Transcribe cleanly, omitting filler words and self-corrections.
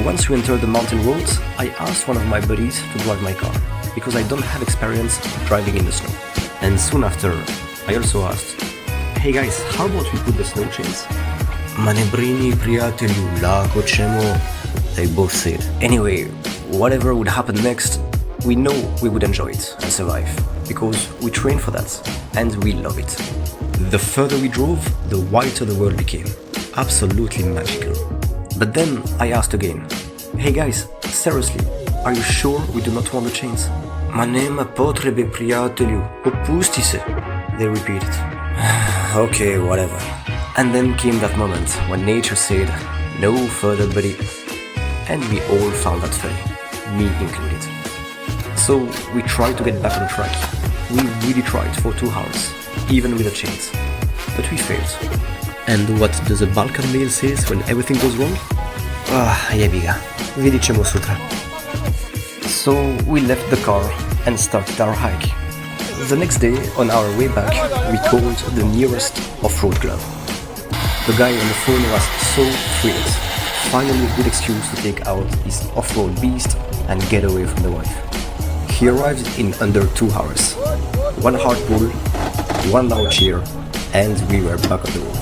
Once we entered the mountain roads, I asked one of my buddies to drive my car, because I don't have experience driving in the snow. And soon after, I also asked, "Hey guys, how about we put the snow chains?" "Manebrini приятелю, lako ćemo," they both said. Anyway, whatever would happen next, we know we would enjoy it and survive, because we trained for that, and we love it. The further we drove, the whiter the world became. Absolutely magical. But then I asked again, "Hey guys, seriously, are you sure we do not want the chains?" "Ma nema potrebe prijatelju, opusti se," they repeated. Okay, whatever. And then came that moment when nature said, "No further, buddy." And we all found that funny, me included. So we tried to get back on track. We really tried for 2 hours, even with the chains. But we failed. And what does a Balkan male says when everything goes wrong? Jebi ga, vidit ćemo sutra. So we left the car and started our hike. The next day, on our way back, we called the nearest off-road club. The guy on the phone was so thrilled. Finally a good excuse to take out his off-road beast and get away from the wife. He arrived in under 2 hours. 1 hard pull, 1 loud cheer, and we were back on the road.